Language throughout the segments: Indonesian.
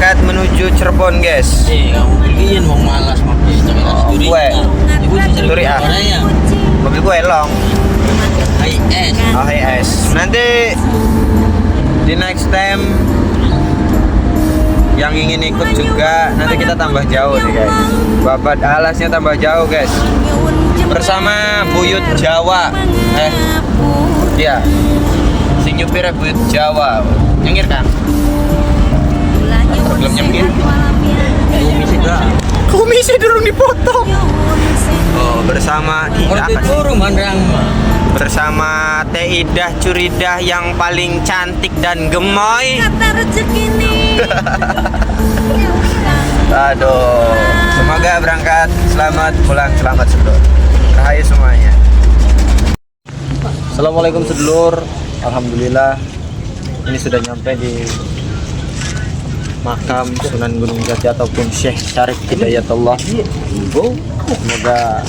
berangkat menuju Cirebon, guys. Kamu beliin mau malas makanya Gue. Ibu Turi ah. ya. Mobil gue long. IS. Oh, yes. Nanti di next time yang ingin ikut juga nanti kita tambah jauh nih, guys. Babat alasnya tambah jauh, guys. Bersama Buyut Jawa. Iya. Si nyupirnya Buyut Jawa. Nyengir kan? Belum nyengir. Komisi dah. Komisi durung dipotong. Oh, bersama bersama Teh Idah Curidah yang paling cantik dan gemoy. Aduh, semoga berangkat selamat, pulang selamat sedulur. Rahayu semuanya. Assalamualaikum sedulur. Alhamdulillah ini sudah nyampe di makam Sunan Gunung Jati ataupun Syekh Syarif Hidayatullah. Semoga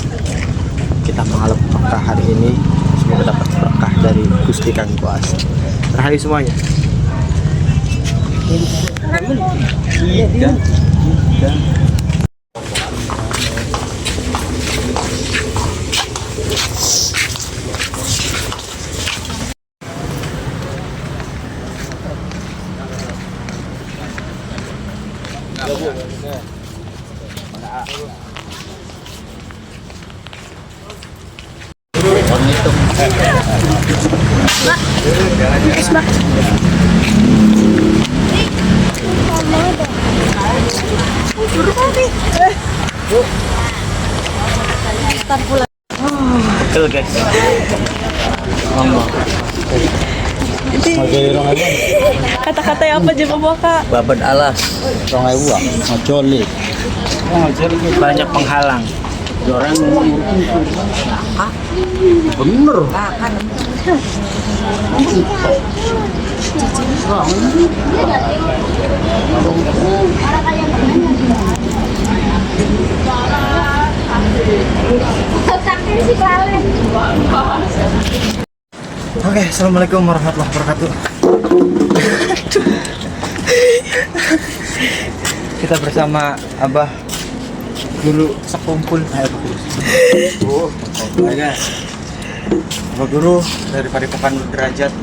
kita mengalami berkah hari ini. Semoga dapat berkah dari Gusti Kang Kuasa. Rahayu semuanya. Betul, guys. Kata-kata yang apa aja bawa kak? Babat alas. Rongai buah. Ngojoli. Banyak penghalang. Orang bener. Oke, assalamualaikum warahmatullahi wabarakatuh. Kita bersama Abah Guru sekumpul. Abah Guru dari Padepokan Derajat.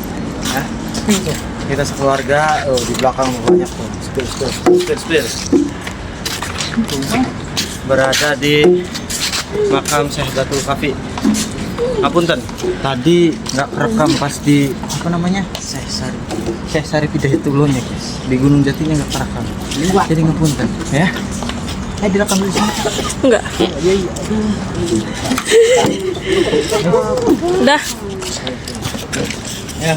Nah, kita sekeluarga. Oh, di belakang banyak tuh. Spill. Berada di makam Syekh Datul Kafi. Ngapunten, tadi nggak kerekam pas di apa namanya Syekh Syarif Hidayatullah ya, guys. Di Gunung Jatinya nggak kerekam. Jadi ngapunten ya. Direkam dulu sini. Enggak. Dah. Ya.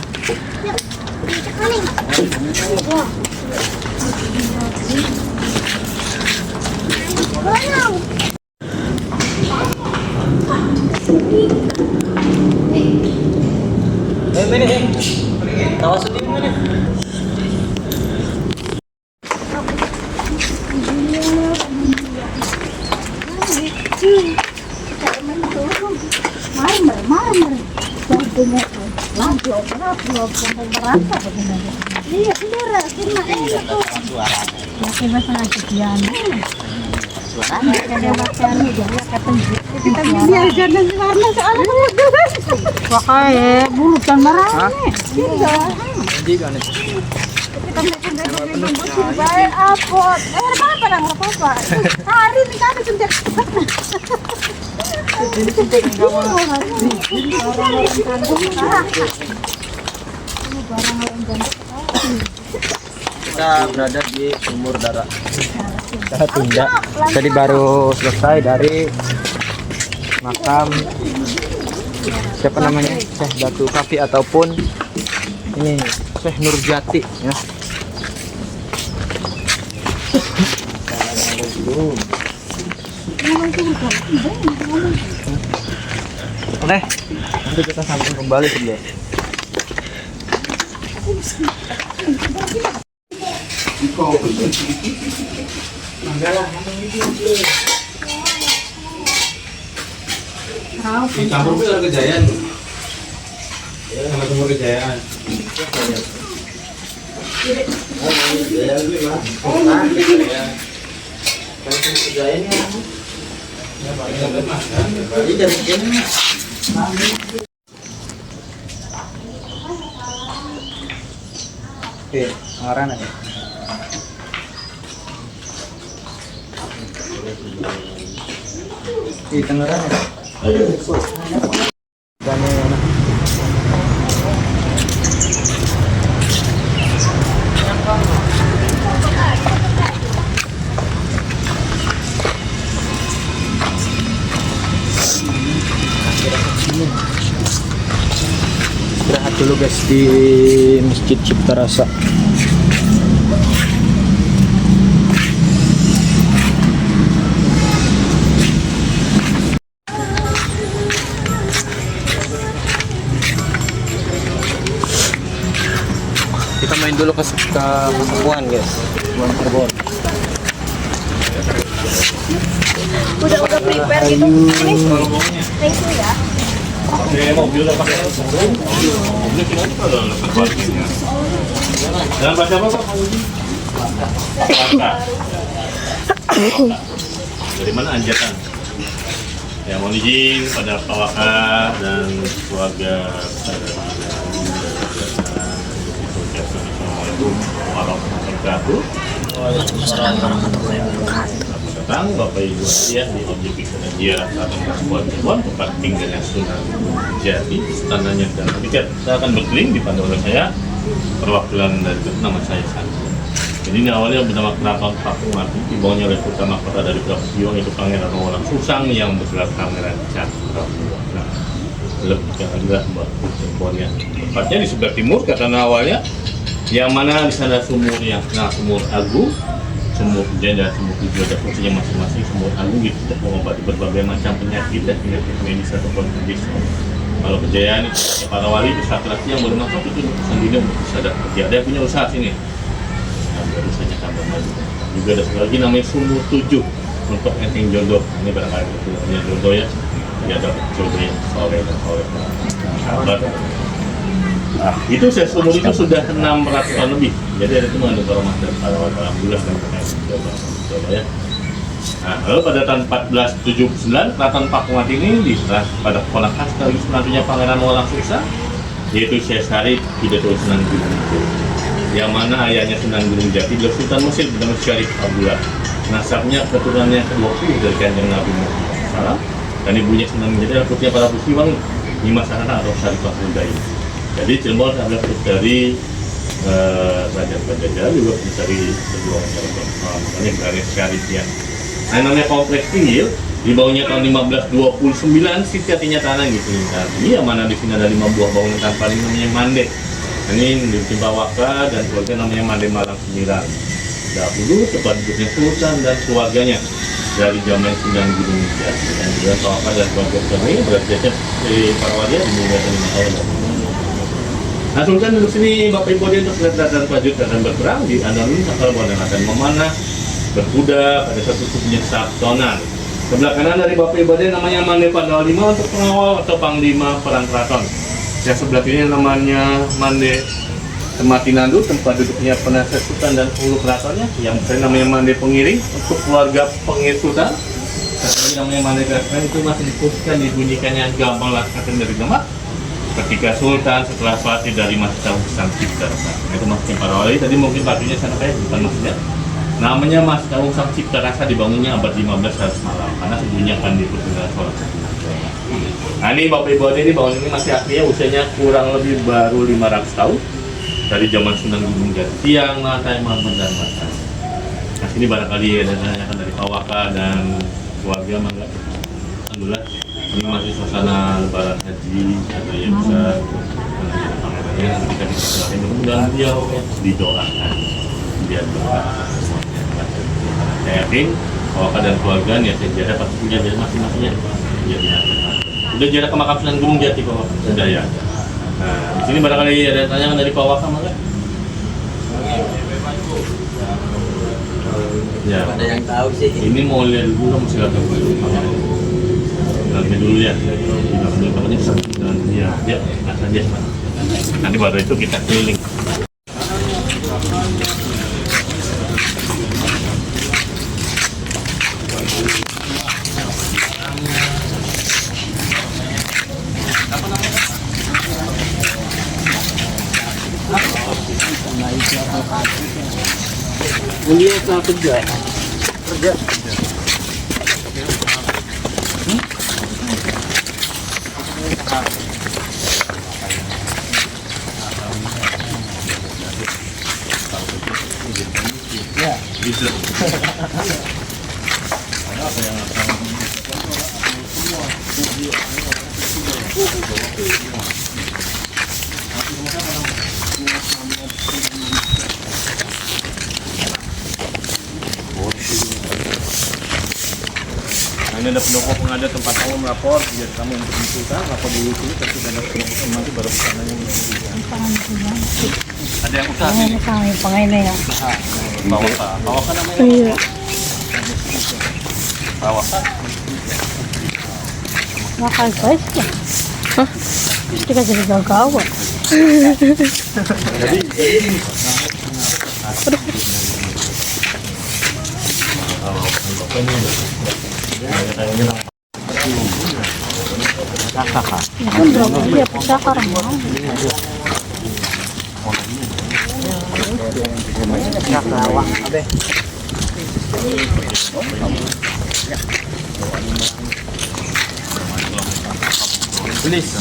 Pakai bulu dan marah. Baik apot. Apa? Hari ini kami suntik. Kita berada di Sumur Dara. Kita tunda. Tadi baru selesai dari makam siapa namanya, Syekh Datul Kafi ataupun ini Syekh Nurjati ya. Oke, nanti kita sambung kembali sebelum. Campur pun ada kejayaan. Ya, sama Sumur Kejayaan. Oke, ngarana ya. Di tengaran ya. Dami na. Istirahat dulu guys di Masjid Cipta Rasa. Kita main dulu ke Kesapuan guys. Kesapuan Cirebon. Udah prepare gitu. Ini thank you ya. Jangan baca apa Pak? Dari mana Anjatan? Ya mohon izin pada Pak Waka dan keluarga besar Assalamualaikum warahmatullahi wabarakatuh. Datang Bapak Ibu ya di objek wisata ziarah Keraton Kasepuhan Cirebon, tempat tinggalnya Sunan Jati, tanahnya dan tiket. Saya akan berkeliling dipandu oleh saya perwakilan dari nama saya Santo. Jadi ini awalnya bernama Keraton Paku Mati, dibangunnya oleh putra mahkota dari Prabu Siliwangi yaitu Pangeran Rowolang Susang yang bergelar Pangeran Cakra. Nah, lebih adalah Mbak Cirebonnya. Tepatnya di sebelah timur karena awalnya yang mana di sana sumurnya, nah sumur Agung, sumur janda, sumur tujuh ada fungsinya masing-masing. Sumur Agung itu tidak mengobati berbagai macam penyakit dan penyakit medis ataupun medis. Kalau kejayaan itu para wali itu laki-laki yang boleh masuk itu sendiri untuk bisa dapat kerja. Ada yang punya usaha sini. Nah, baru saja tambah maju. Juga ada satu lagi namanya sumur tujuh untuk enteng jodoh. Ini barangkali itu punya jodoh ya. Dia dapat jodoh yang soleh dan soleh. Sahabat. Nah, itu saya sumur itu sudah 600 tahun lebih. Jadi ada itu mengandung aroma dan alhamdulillah dan coba ya. Nah, lalu pada tahun 1479 Keraton Paku Mati ini diserah pada keponakan sekaligus menantunya Pangeran Rowolang Susang, yaitu Syekh Syarif Pidato Sunan Gunung Jati. Yang mana ayahnya Sunan Gunung Jati adalah Sultan Mesir bernama Syarif Abdullah. Nasabnya keturunannya ke-20 dari Kanjeng Nabi Muhammad SAW, dan ibunya Sunan Gunung Jati adalah putrinya para Siliwangi, Nimas Sarana atau Syarif Abdullah. Jadi Cirebon adalah dari Raja Pajajaran juga dari perjuangan Cirebon. Makanya dari Syarif ya. Nah, namanya kompleks tinggi dibangunnya tahun 1529 Siti artinya tanah gitu. Nah, ini yang mana di sini ada 5 buah bangunan tanpa namanya Mande. Nah, ini di Waka dan keluarga namanya Mande Malang Sembilan. Dahulu tempat duduknya Sultan dan keluarganya dari zaman Sunan Gunung Jati dan juga Waka dan keluarga kami berarti para wali di Indonesia 5 tahun. Nah, Sultan duduk sini Bapak Ibu dia untuk dan Pajut akan berperang di Andalun Sakalbon dan akan memanah berkuda pada satu sukunya Sabtonan. Sebelah kanan dari Bapak Ibu dia namanya Mande Pandawa V untuk pengawal atau panglima perang keraton. Yang sebelah kiri namanya Mande Matinandu, tempat duduknya penasihat Sultan dan penghulu keratonnya. Yang saya namanya Mande Pengiring untuk keluarga pengiring Sultan. Satu namanya Mande Gaskan itu masih dikhususkan dibunyikannya gampang laksanakan dari Demak. Ketika Sultan setelah Fatih dari Masjid Sang Cipta Rasa. Itu maksudnya para wali tadi mungkin pastinya sana kayak bukan maksudnya. Namanya Masjid Sang Cipta Rasa dibangunnya abad 15 harus malam karena sebelumnya akan diikuti dengan sholat. Nah, ini Bapak Ibu ini bangunan ini masih aslinya usianya kurang lebih baru 500 tahun dari zaman Sunan Gunung Jati. Tiang, lantai, marmer dan bata. Nah, sini barangkali ada tanyakan dari Pak Waka dan keluarga mangga. Alhamdulillah. Ini masih suasana lebaran haji, ada yang bisa pangerannya nanti kita diselahin mudah-mudahan dia didoakan biar berkah semuanya. Saya yakin Waka dan keluarga niatnya jarak pasti punya jarak masing-masingnya. Jadi udah jarak ke makam Sunan Gunung Jati Pak Waka? Sudah ya. Nah, di sini barangkali ada tanya dari Pak Waka mangga. Ya. Ada yang tahu sih. Ini mau lihat dulu kamu silakan dulu. Nanti dulu ya, dan ya, nanti baru itu kita keliling. Kuliah atau kerja? Kerja. Bisa. Ini ada pendukung ada tempat kamu melapor biar kamu untuk menentukan lapor dulu sini tapi ada pendukung nanti baru kesananya ada yang usaha sini Pangain ya. bawa kan namanya Iya. bawa Makal guys. Hah? Kita jadi gagawa. Iya, pusaka orang mau. please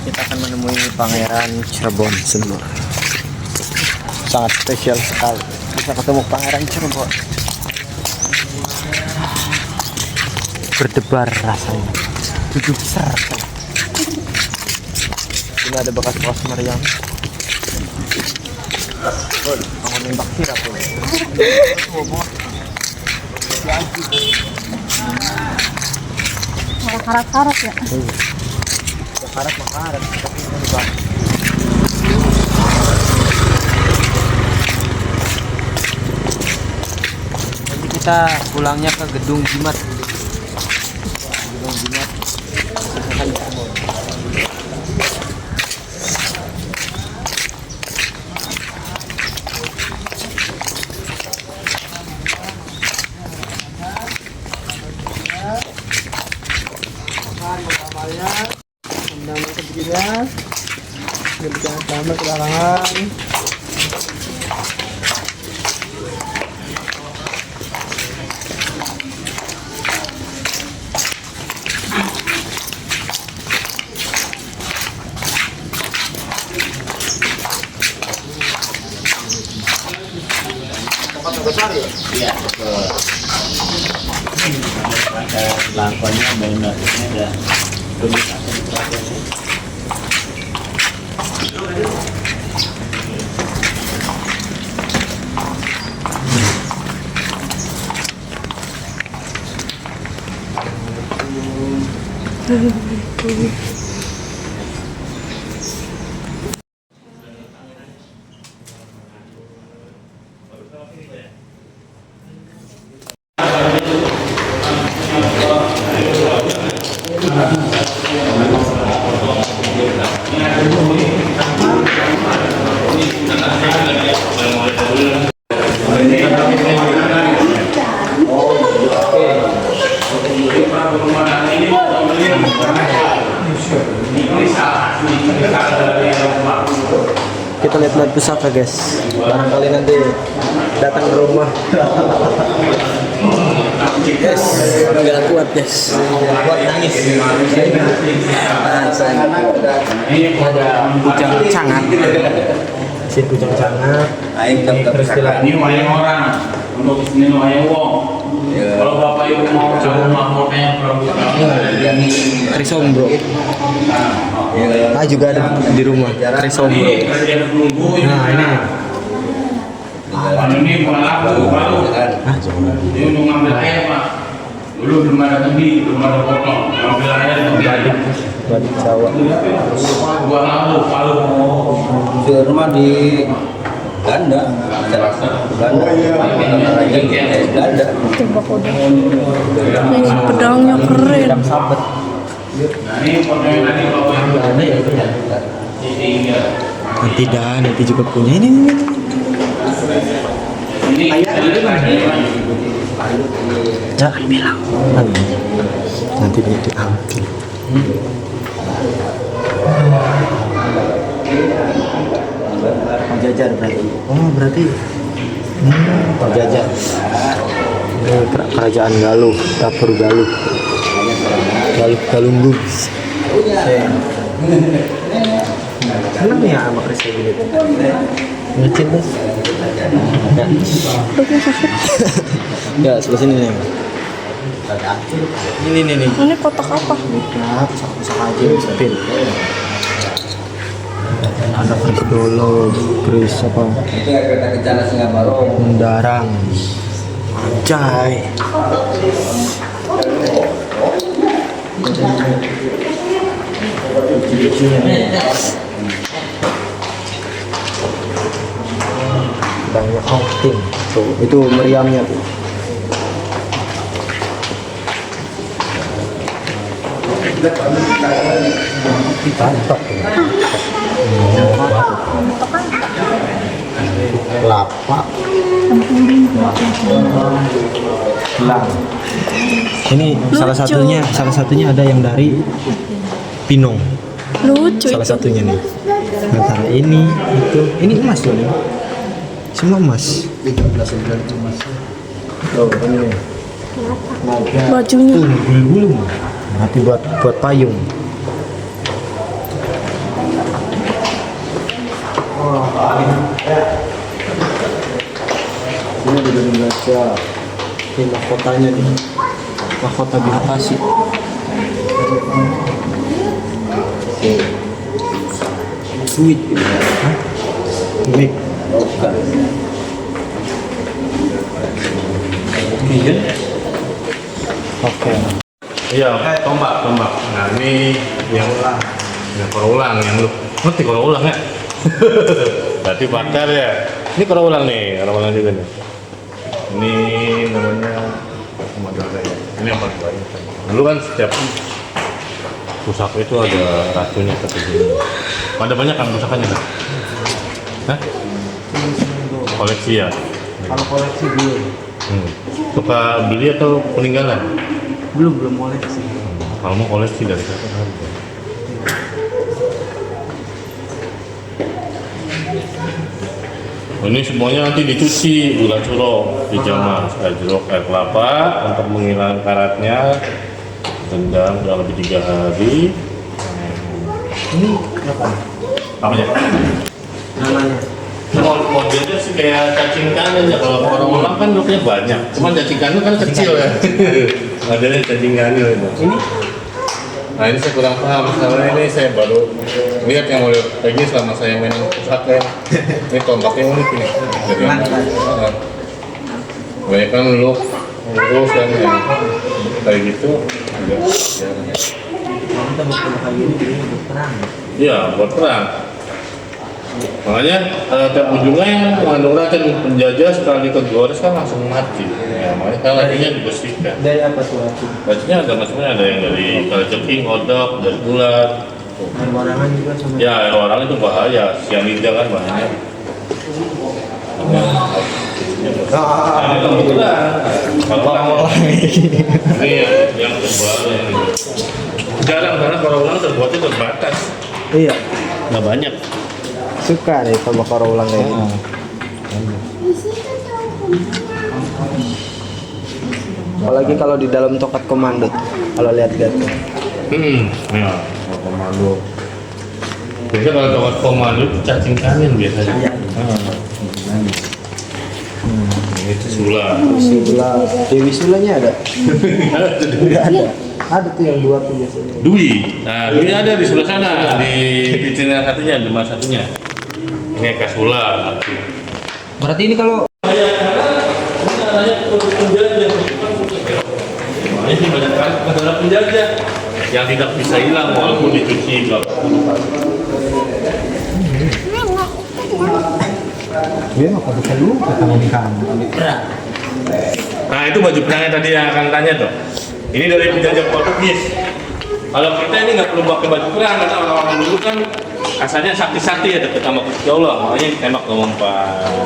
Kita akan menemui Pangeran Cirebon Sumur. Sangat spesial sekali bisa ketemu Pangeran Cirebon. Berdebar rasanya, duduk ser. Ini ada bekas meriam. Kamu nembak kira pun. Karat-karat ya. Karat makarat. Nanti kita pulangnya ke Gedung Jimat. Gedung Jimat. Selamat kelarangan. Iya, betul. Langkahnya benar ada Kita lihat-lihat pusaka guys, barangkali nanti datang ke rumah. Guys, nggak kuat guys, kuat nangis. Ada bujang cangat, si bujang cangat. aing Ini peristiwa ini wayang orang untuk sini wayang wong Kalau bapak ibu mau mahmurnya Krisom bro. Juga ada di rumah. Krisom bro. Nah ini. ini baru ini untuk ngambil air pak. Dulu belum ada tebi, belum ada potong. Ngambil air Badik Jawa. Gua lalu palu. Di rumah di Belanda, Belanda, Belanda. Coba kodok. Ini pedangnya keren. Sabet. Nah ini potongnya tadi bapak ibu. Nanti juga punya ini. Jangan bilang. Nanti dia diambil. Pajajar berarti. Oh berarti. Pajajar. Ini kerajaan Galuh, dapur Galuh. Galunggung. Senang ya sama Krisya gitu. Ngecil bos. Kodoknya sakit. Ya sebelah sini nih. Ini nih. Ini kotak apa? Nah, pusaka aja spin. Ada Kris Dolo, Kris apa? Itu ya kereta kencana Singapura. Mendarang. Anjay. Banyak outing. Tuh, itu meriamnya tuh. Mantap. Kelapa. Gelang. Ini salah satunya ada yang dari Pinong. Lucu Salah itu. satunya nih. Antara ini ini emas loh nih. Semua emas. 13 emas. Oh, ini. Bajunya. Tuh, bulu-bulu. Nanti buat payung. Ini ada dari baca. Ini mahkotanya nih. Mahkota Binatasi. Sweet. Hah? Sweet. Oke. Iya, tombak. Nah ini yang korulang yang lu ngerti korulang ya? Berarti bakar ya. Ini korulang nih, korulang juga nih. Ini namanya Madara ya. Ini yang paling banyak. Dulu kan setiap pusaka itu ada racunnya seperti ini. Ada banyak kan pusakanya kan? Hah? Koleksi ya? Kalau koleksi belum. Suka beli atau peninggalan? Belum koleksi. Kalau mau koleksi dari siapa harga? Ini semuanya nanti dicuci gula curong, dijamah air jeruk, air kelapa untuk menghilangkan karatnya. Rendam kurang lebih 3 hari. Ini apa? Apanya? Namanya. Modelnya sih kayak cacing kanin ya. Kalau orang-orang kan looknya banyak, cuman cacing kanin kan kecil ya. Modelnya cacing kanin itu. Ini Nah ini saya kurang paham, karena ini saya baru lihat yang model kayak gini selama saya main pusaka ya. Ini tombaknya unik ini. Jadi banyak kan look lurus kan yang kayak gitu agak jarang. kita bukan kayak gini buat perang. Iya, buat perang. Makanya tiap ujungnya mengandung racun, penjajah sekali kegores kan langsung mati. Ya, makanya kan racunnya dibersihkan. Dari apa tuh racun? Racunnya ada macamnya, ada yang dari kalajengking, kodok, dari ulat. Air warangan juga sama. Ya, air warang itu bahaya, cyanida kan bahaya. Nah, itu kebetulan. Kalau ini yang terbaru ini. Jarang karena kalau ulang terbuatnya terbatas. Iya. Nggak banyak. Suka nih sama karo ulang kayak gini. Apalagi kalau di dalam tokat komando, kalau lihat-lihat. Ya, kalau komando. Biasanya kalau tokat komando itu cacing kanin biasanya. Ini Sula. Sula. Dewi Sulanya ada? Enggak ada. Ada tuh yang dua tuh biasanya. Dwi. Nah, Dwi ada di sebelah sana, di vitrine yang satunya, di mas satunya. Ini Eka Sula. Berarti ini kalau Ini sih banyak kan adalah penjajah yang tidak bisa hilang walaupun dicuci berapa puluh kali. dia mah bisa lupa sama kamu. Nah itu baju perangnya tadi yang akan tanya tuh. Ini dari penjajah Portugis. Kalau kita ini nggak perlu pakai baju perang karena orang-orang dulu kan asalnya sakti-sakti ya dekat sama Gusti Allah, makanya ditembak mempan.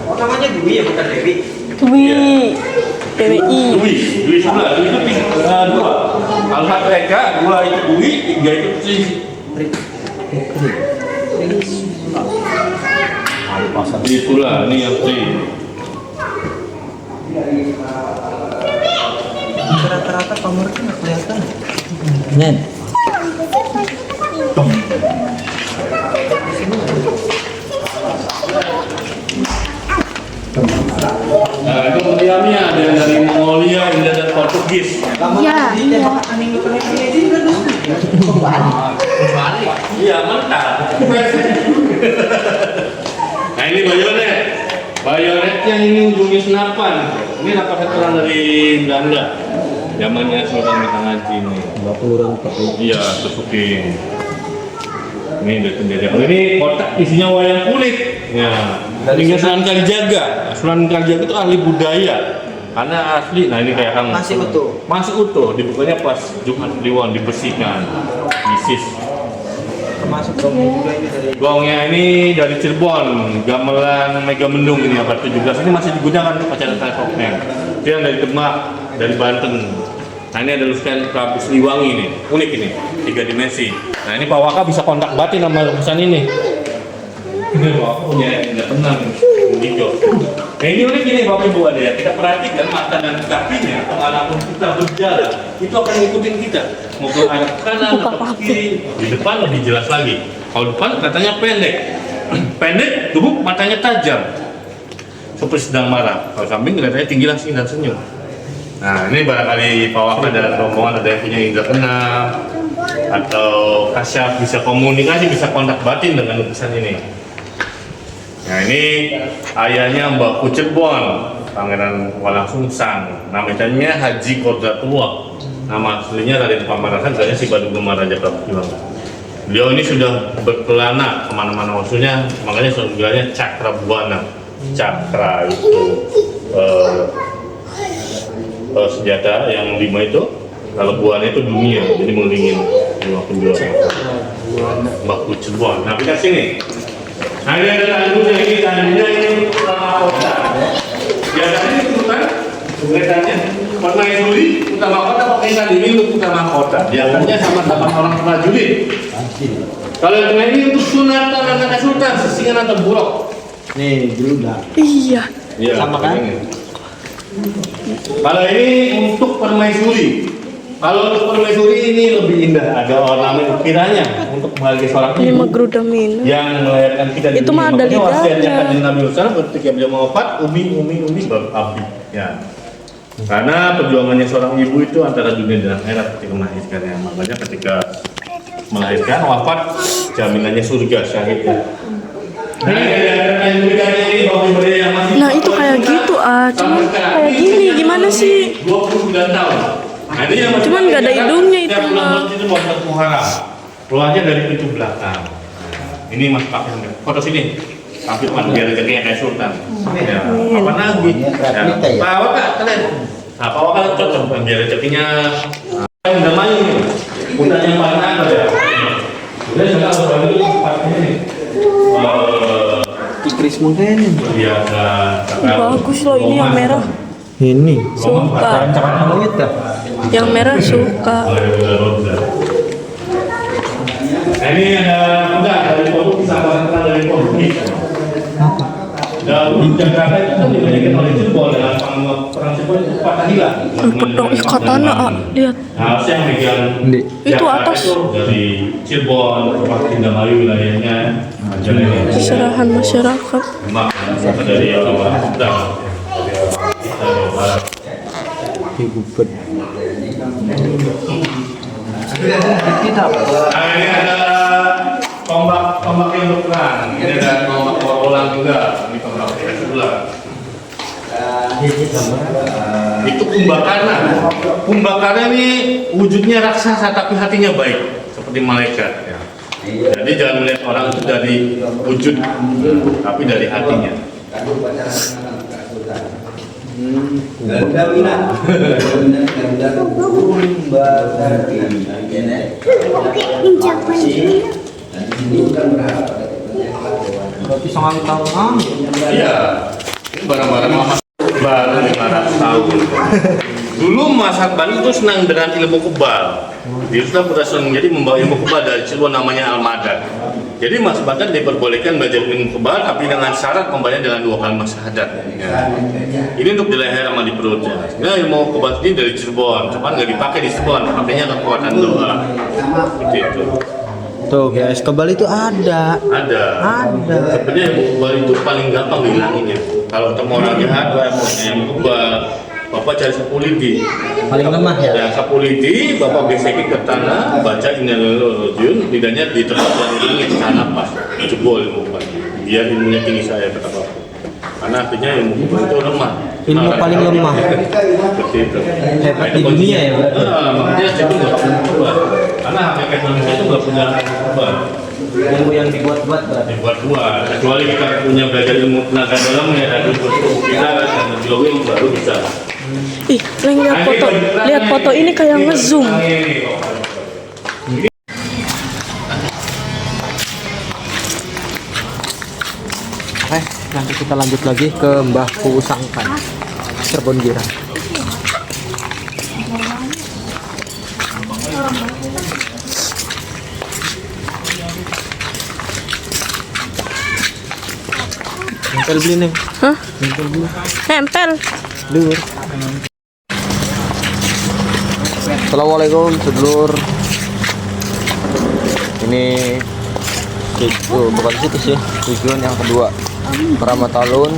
Oh namanya Dwi ya bukan Dewi. Dwi. PWI. Dwi sebelah, Dwi itu dua. Kalau satu Eka, dua itu Dwi, tiga itu Tri. Di sebelah, ini yang Tri. Rata-rata kamarnya nggak kelihatan. Nen. Nah itu meriamnya ada yang dari Mongolia, India dan Portugis. Iya, iya. Iya mantap. Nah ini bayonet. Bayonetnya ini ujungnya senapan. Ini dapat setelan dari Belanda. Zamannya Sultan Mitangaji ini. 20 orang pakai. Iya, Tesuking. Ini dari penjajah. Ini kotak isinya wayang kulit. Ya. Ini Sunan Kalijaga. Sunan Kalijaga itu ahli budaya. Karena asli. Nah ini kayak kamu. Masih utuh. Masih utuh. Dibukanya pas Jumat Kliwon dibersihkan. Disis. Termasuk gongnya juga ini dari. Gongnya ini dari Cirebon, gamelan Megamendung ini abad 17 ini masih digunakan untuk acara Topeng. Itu yang dari Demak, dari Banten. Nah ini ada lukisan Prabu Siliwangi ini, unik ini, 3 dimensi. Nah ini Pak Waka bisa kontak batin sama lukisan ini. Ini Pak Waka punya tidak tenang, hijau. Nah ini unik ini Bapak Ibu ada ya, kita perhatikan mata dan kakinya, kemanapun kita berjalan, itu akan ngikutin kita. Mau ke arah kanan atau ke kiri, di depan lebih jelas lagi. Kalau depan katanya pendek, pendek, tubuh matanya tajam, seperti sedang marah. Kalau samping kelihatannya tinggi langsing dan senyum. Nah ini barangkali Pak Waka dan rombongan ada yang punya indra keenam atau kasyaf, bisa komunikasi, bisa kontak batin dengan lukisan ini. Nah ini ayahnya Mbak Cirebon, Pangeran Walang Sungsang, namanya Haji Kodratullah. Nama aslinya Raden Pamarasan, katanya si Badugema Raja Prabu. Beliau ini sudah berkelana kemana-mana, maksudnya makanya sebenarnya Cakra Buana. Cakra itu senjata yang 5 itu, kalau buana itu dunia, jadi mengelilingin 5 penjual. Mbak Cirebon. Nah kita sini. Nah ini ada tandunya ini mahkota. Biasanya itu kan kelihatannya permaisuri putra mahkota pakai tadi ini untuk putra mahkota. Biasanya sama 8 orang prajurit. Kalau yang ini untuk sunatan anak sultan, sesingan atau buruk. Nih beludak. Iya. Iya, Sama kan? ini. Kalau ini untuk permaisuri. Kalau untuk permaisuri ini lebih indah, ada ornamen ukirannya untuk menghargai seorang Ini ibu mah geruda minum. yang melahirkan kita di Itu dunia. mah ada Makanya wasiatnya lidahnya. Kanjeng Nabi Muhammad ketika beliau wafat, umi baru abdi. Ya. Karena perjuangannya seorang ibu itu antara dunia dan akhirat ketika melahirkannya. Makanya ketika melahirkan wafat, jaminannya surga syahidnya. Nah itu kayak gitu cuma kayak gini gimana sih? 29 tahun. Nah, ini yang Cuman nggak ada hidungnya itu Tiap bulan mah. Maret itu buat Muharram. Keluarnya dari pintu belakang. Ini Mas Pak foto sini. Tampilkan biar rezekinya kayak sultan. Ya, apa lagi? Ya. Pak Waka kalian. Nah, Pak Waka cocok biar rezekinya. Yang namanya ini. Punyanya Pak Nanda ya. Udah sudah kalau itu tempatnya ini. Ikris mungkin. Biasa. Bagus loh ini yang merah. Ini. Suka. Cakap mawit dah. Yang merah suka. Nah ini ada kuda dari Portugis, sama dari Portugis. Dan Jakarta itu kan dibanyakin oleh Cirebon dengan perang Cirebon itu patah hilang. Dong ikatan lihat. Nah, harusnya yang megang Itu Jakarta atas. itu dari Cirebon, Indramayu wilayahnya, Keserahan masyarakat. dari orang-orang sedang, dari orang Nah, ini ada tombak yang berperang. Ini ada tombak Korolan juga. Ini tombak yang sebelah. Itu Kumbakarna. Kumbakarna ini wujudnya raksasa tapi hatinya baik, seperti malaikat. Ya. Jadi jangan melihat orang itu dari wujud, tapi dari hatinya. Iya, ini barang-barang lama baru 500 tahun. Dulu masyarakat Bali itu senang dengan ilmu kebal. Dia sudah berhasil menjadi membawa ilmu kebal dari Cirebon namanya Al-Madad. Jadi Mas Badan diperbolehkan belajar ilmu kebal tapi dengan syarat membayar dengan 2 kalimat syahadat. Ya. Ini untuk di leher sama di perutnya. Nah, ilmu kebal ini dari Cirebon, cuma nggak dipakai di Cirebon, pakainya kekuatan doa. Seperti itu. Tuh guys, kebal itu ada. Ada. Sebenarnya ilmu kebal itu paling gampang dihilanginnya. Kalau ketemu orang jahat, punya ilmu kebal, Bapak cari sapu lidi. Paling lemah ya? Ya, sapu lidi, Bapak gesekin ke tanah, baca innalillahi lidahnya diterapkan langit ke tanah pas, jebol ilmu kebal. Biar ilmunya tinggi saya kata Bapak. Karena akhirnya ilmu kebal itu lemah. Ilmu paling lemah. Seperti itu. Hebat di dunia ya berarti. Makanya itu nggak punya kebal. Karena hakikat manusia itu nggak punya kebal. Ilmu yang dibuat-buat berarti. Dibuat-buat. Kecuali kita punya belajar ilmu tenaga dalam ya, dan kita kan biologi baru bisa. Ih, Leng, lihat foto ini kayak ngezoom. Oke, nanti kita lanjut lagi ke Mbah Pu Sangkan, Cirebon Girang. Nempel beli nih. Hah? Nempel beli. Nempel. Lur. Assalamualaikum sedulur. Ini itu bukan situ sih, tujuan yang kedua Ramatalun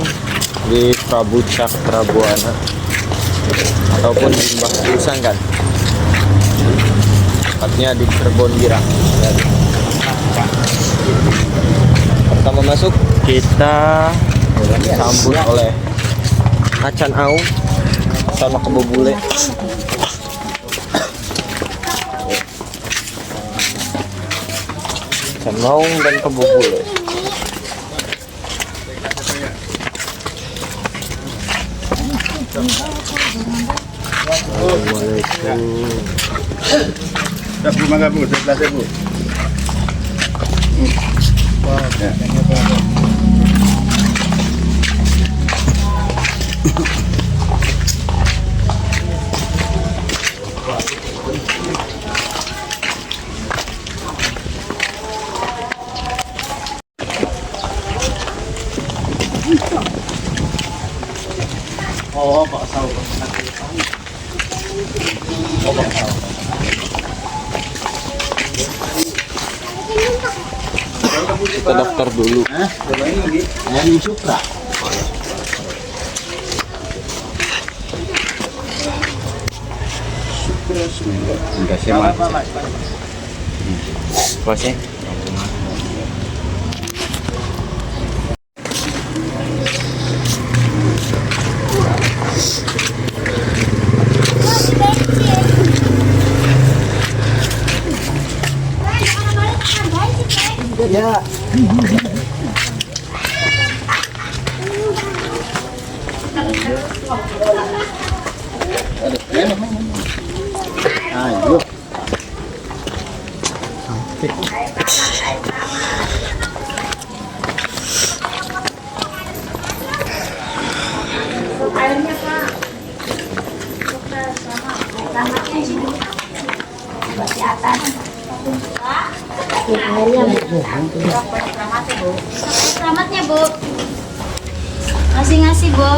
di Prabu Cakrabuana ataupun di Mbah Pu Sangkan, tepatnya di Cirebon Girang. Pertama masuk kita disambut oleh Acan Au sama Kebo Bule. Acan Maung dan Kebo Bule. Assalamualaikum. Dah Bu, mangga Bu, sebelah saya Bu. Ya. Oh, Pak Sau. Oh, Pak Sau. Kita daftar dulu. Ini Supra. Enggak semat. Masih. Ya. Ayo. Airnya Pak. Selamatnya sih Bu. Di atas. Airnya Bu. Selamatnya Bu. Selamatnya Bu. Ngasih-ngasih, Bu.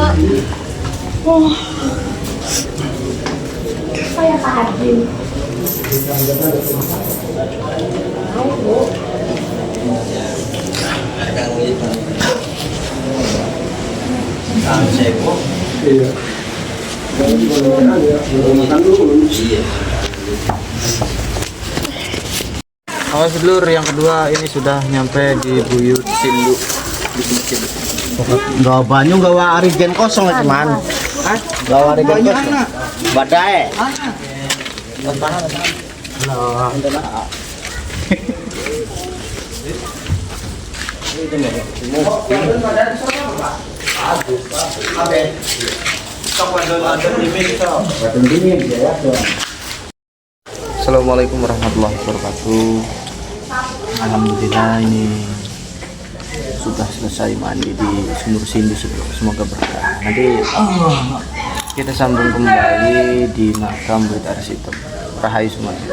Awas dulur, yang kedua ini sudah nyampe di Buyut Sindu. Gawa banyu gawa arigen kosong teman. Gawa arigen kosong. Badai. Assalamualaikum warahmatullahi wabarakatuh. Alhamdulillah ini sudah selesai mandi di Sumur Sindu. Semoga berkah. Nanti kita sambung kembali di makam Buyut Arsitek. Rahayu semuanya.